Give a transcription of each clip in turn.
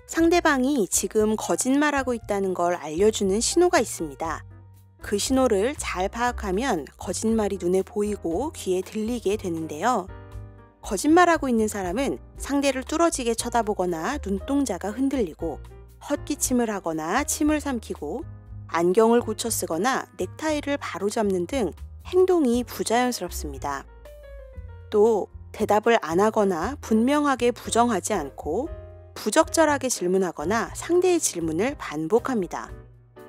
상대방이 지금 거짓말하고 있다는 걸 알려주는 신호가 있습니다. 그 신호를 잘 파악하면 거짓말이 눈에 보이고 귀에 들리게 되는데요. 거짓말하고 있는 사람은 상대를 뚫어지게 쳐다보거나 눈동자가 흔들리고 헛기침을 하거나 침을 삼키고 안경을 고쳐 쓰거나 넥타이를 바로잡는 등 행동이 부자연스럽습니다. 또 대답을 안 하거나 분명하게 부정하지 않고 부적절하게 질문하거나 상대의 질문을 반복합니다.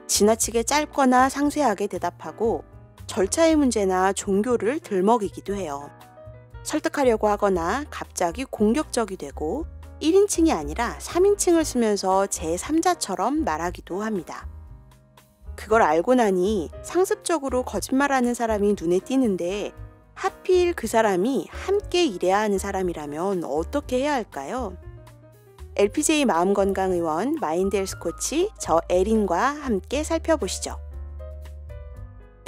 지나치게 짧거나 상세하게 대답하고 절차의 문제나 종교를 들먹이기도 해요. 설득하려고 하거나 갑자기 공격적이 되고 1인칭이 아니라 3인칭을 쓰면서 제3자처럼 말하기도 합니다. 그걸 알고 나니 상습적으로 거짓말하는 사람이 눈에 띄는데 하필 그 사람이 함께 일해야 하는 사람이라면 어떻게 해야 할까요? LPJ 마음건강의원 마인드 헬스 코치 저 에린과 함께 살펴보시죠.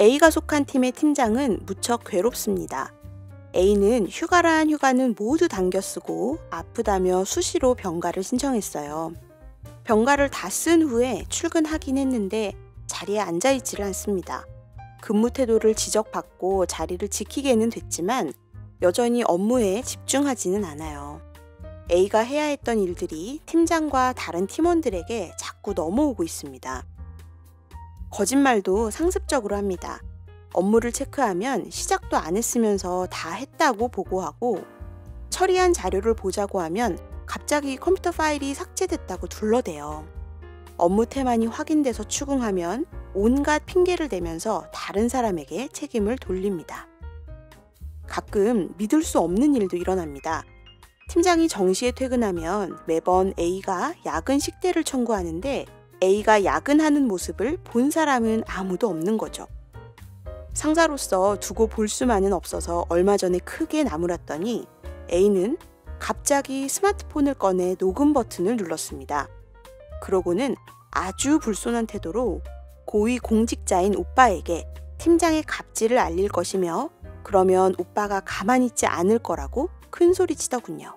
A가 속한 팀의 팀장은 무척 괴롭습니다. A는 휴가란 휴가는 모두 당겨 쓰고 아프다며 수시로 병가를 신청했어요. 병가를 다 쓴 후에 출근하긴 했는데 자리에 앉아있지를 않습니다. 근무 태도를 지적받고 자리를 지키게는 됐지만 여전히 업무에 집중하지는 않아요. A가 해야 했던 일들이 팀장과 다른 팀원들에게 자꾸 넘어오고 있습니다. 거짓말도 상습적으로 합니다. 업무를 체크하면 시작도 안 했으면서 다 했다고 보고하고 처리한 자료를 보자고 하면 갑자기 컴퓨터 파일이 삭제됐다고 둘러대요. 업무 태만이 확인돼서 추궁하면 온갖 핑계를 대면서 다른 사람에게 책임을 돌립니다. 가끔 믿을 수 없는 일도 일어납니다. 팀장이 정시에 퇴근하면 매번 A가 야근 식대를 청구하는데 A가 야근하는 모습을 본 사람은 아무도 없는 거죠. 상사로서 두고 볼 수만은 없어서 얼마 전에 크게 나무랐더니 A는 갑자기 스마트폰을 꺼내 녹음 버튼을 눌렀습니다. 그러고는 아주 불손한 태도로 고위 공직자인 오빠에게 팀장의 갑질을 알릴 것이며 그러면 오빠가 가만히 있지 않을 거라고 큰소리치더군요.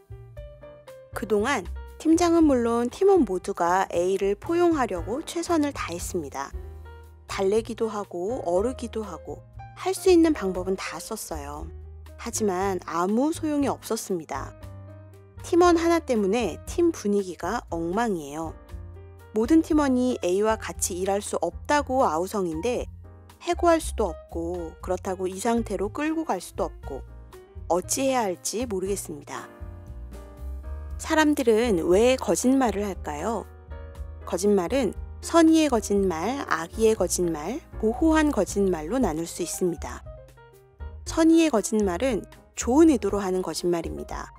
그동안 팀장은 물론 팀원 모두가 A를 포용하려고 최선을 다했습니다. 달래기도 하고 어르기도 하고 할 수 있는 방법은 다 썼어요. 하지만 아무 소용이 없었습니다. 팀원 하나 때문에 팀 분위기가 엉망이에요. 모든 팀원이 A와 같이 일할 수 없다고 아우성인데 해고할 수도 없고 그렇다고 이 상태로 끌고 갈 수도 없고 어찌해야 할지 모르겠습니다. 사람들은 왜 거짓말을 할까요? 거짓말은 선의의 거짓말, 악의의 거짓말, 모호한 거짓말로 나눌 수 있습니다. 선의의 거짓말은 좋은 의도로 하는 거짓말입니다.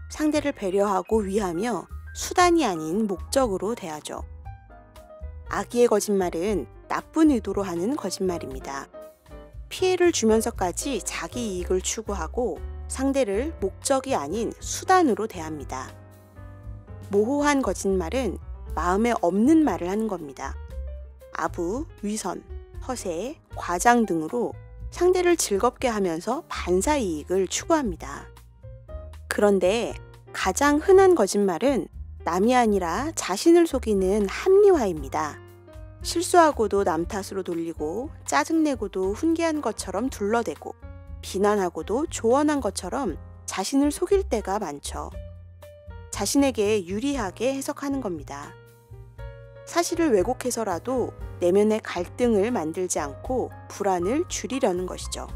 상대를 배려하고 위하며 수단이 아닌 목적으로 대하죠. 악의의 거짓말은 나쁜 의도로 하는 거짓말입니다. 피해를 주면서까지 자기 이익을 추구하고 상대를 목적이 아닌 수단으로 대합니다. 모호한 거짓말은 마음에 없는 말을 하는 겁니다. 아부, 위선, 허세, 과장 등으로 상대를 즐겁게 하면서 반사 이익을 추구합니다. 그런데 가장 흔한 거짓말은 남이 아니라 자신을 속이는 합리화입니다. 실수하고도 남 탓으로 돌리고 짜증내고도 훈계한 것처럼 둘러대고 비난하고도 조언한 것처럼 자신을 속일 때가 많죠. 자신에게 유리하게 해석하는 겁니다. 사실을 왜곡해서라도 내면의 갈등을 만들지 않고 불안을 줄이려는 것이죠.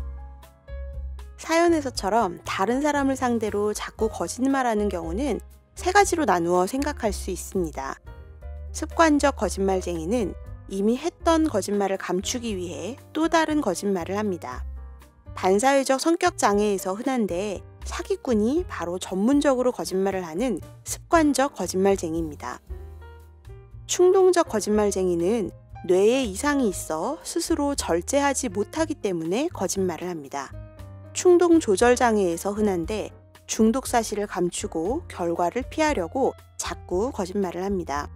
사연에서처럼 다른 사람을 상대로 자꾸 거짓말하는 경우는 세 가지로 나누어 생각할 수 있습니다. 습관적 거짓말쟁이는 이미 했던 거짓말을 감추기 위해 또 다른 거짓말을 합니다. 반사회적 성격 장애에서 흔한데 사기꾼이 바로 전문적으로 거짓말을 하는 습관적 거짓말쟁이입니다. 충동적 거짓말쟁이는 뇌에 이상이 있어 스스로 절제하지 못하기 때문에 거짓말을 합니다. 충동 조절 장애에서 흔한데 중독 사실을 감추고 결과를 피하려고 자꾸 거짓말을 합니다.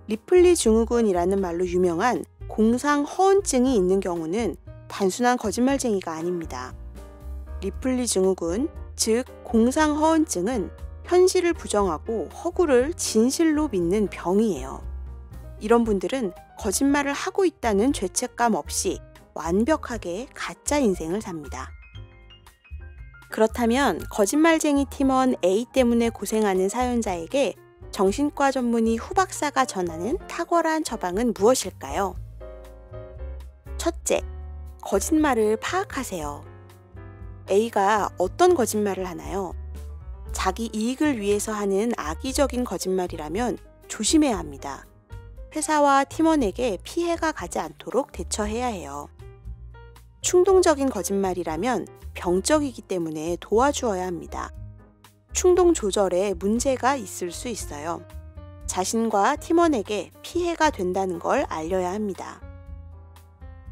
리플리 증후군이라는 말로 유명한 공상 허언증이 있는 경우는 단순한 거짓말쟁이가 아닙니다. 리플리 증후군, 즉 공상 허언증은 현실을 부정하고 허구를 진실로 믿는 병이에요. 이런 분들은 거짓말을 하고 있다는 죄책감 없이 완벽하게 가짜 인생을 삽니다. 그렇다면 거짓말쟁이 팀원 A 때문에 고생하는 사연자에게 정신과 전문의 후박사가 전하는 탁월한 처방은 무엇일까요? 첫째, 거짓말을 파악하세요. A가 어떤 거짓말을 하나요? 자기 이익을 위해서 하는 악의적인 거짓말이라면 조심해야 합니다. 회사와 팀원에게 피해가 가지 않도록 대처해야 해요. 충동적인 거짓말이라면 병적이기 때문에 도와주어야 합니다. 충동 조절에 문제가 있을 수 있어요. 자신과 팀원에게 피해가 된다는 걸 알려야 합니다.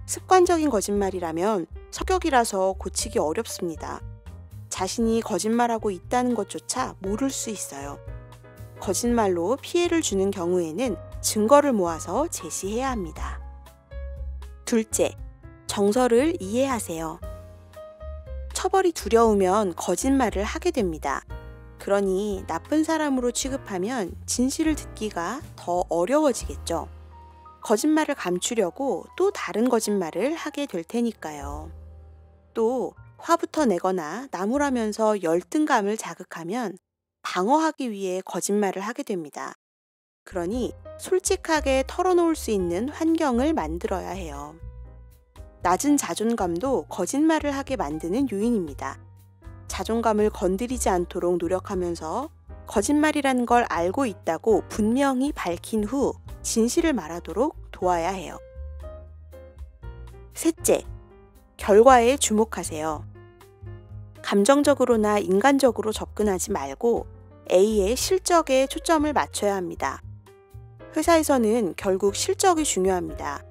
습관적인 거짓말이라면 성격이라서 고치기 어렵습니다. 자신이 거짓말하고 있다는 것조차 모를 수 있어요. 거짓말로 피해를 주는 경우에는 증거를 모아서 제시해야 합니다. 둘째, 정서를 이해하세요. 처벌이 두려우면 거짓말을 하게 됩니다. 그러니 나쁜 사람으로 취급하면 진실을 듣기가 더 어려워지겠죠. 거짓말을 감추려고 또 다른 거짓말을 하게 될 테니까요. 또 화부터 내거나 나무라면서 열등감을 자극하면 방어하기 위해 거짓말을 하게 됩니다. 그러니 솔직하게 털어놓을 수 있는 환경을 만들어야 해요. 낮은 자존감도 거짓말을 하게 만드는 요인입니다. 자존감을 건드리지 않도록 노력하면서 거짓말이라는 걸 알고 있다고 분명히 밝힌 후 진실을 말하도록 도와야 해요. 셋째, 결과에 주목하세요. 감정적으로나 인간적으로 접근하지 말고 A의 실적에 초점을 맞춰야 합니다. 회사에서는 결국 실적이 중요합니다.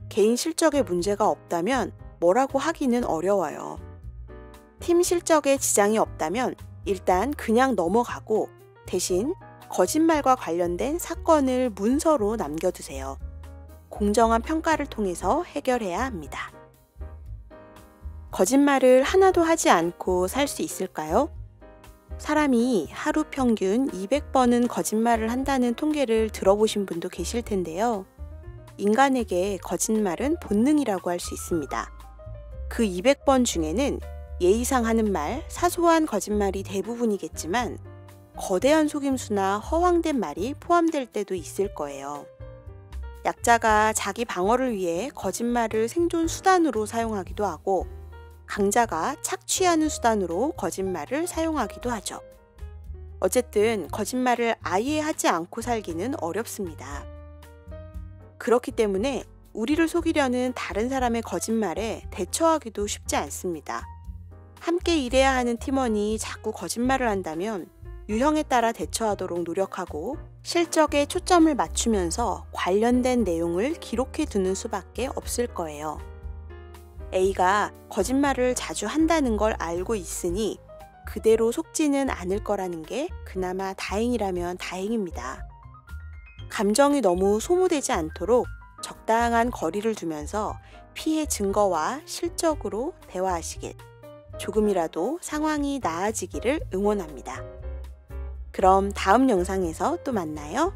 개인 실적에 문제가 없다면 뭐라고 하기는 어려워요. 팀 실적에 지장이 없다면 일단 그냥 넘어가고 대신 거짓말과 관련된 사건을 문서로 남겨두세요. 공정한 평가를 통해서 해결해야 합니다. 거짓말을 하나도 하지 않고 살 수 있을까요? 사람이 하루 평균 200번은 거짓말을 한다는 통계를 들어보신 분도 계실 텐데요. 인간에게 거짓말은 본능이라고 할 수 있습니다. 그 200번 중에는 예의상 하는 말, 사소한 거짓말이 대부분이겠지만 거대한 속임수나 허황된 말이 포함될 때도 있을 거예요. 약자가 자기 방어를 위해 거짓말을 생존 수단으로 사용하기도 하고 강자가 착취하는 수단으로 거짓말을 사용하기도 하죠. 어쨌든 거짓말을 아예 하지 않고 살기는 어렵습니다. 그렇기 때문에 우리를 속이려는 다른 사람의 거짓말에 대처하기도 쉽지 않습니다. 함께 일해야 하는 팀원이 자꾸 거짓말을 한다면 유형에 따라 대처하도록 노력하고 실적에 초점을 맞추면서 관련된 내용을 기록해 두는 수밖에 없을 거예요. A가 거짓말을 자주 한다는 걸 알고 있으니 그대로 속지는 않을 거라는 게 그나마 다행이라면 다행입니다. 감정이 너무 소모되지 않도록 적당한 거리를 두면서 피해 증거와 실적으로 대화하시길, 조금이라도 상황이 나아지기를 응원합니다. 그럼 다음 영상에서 또 만나요.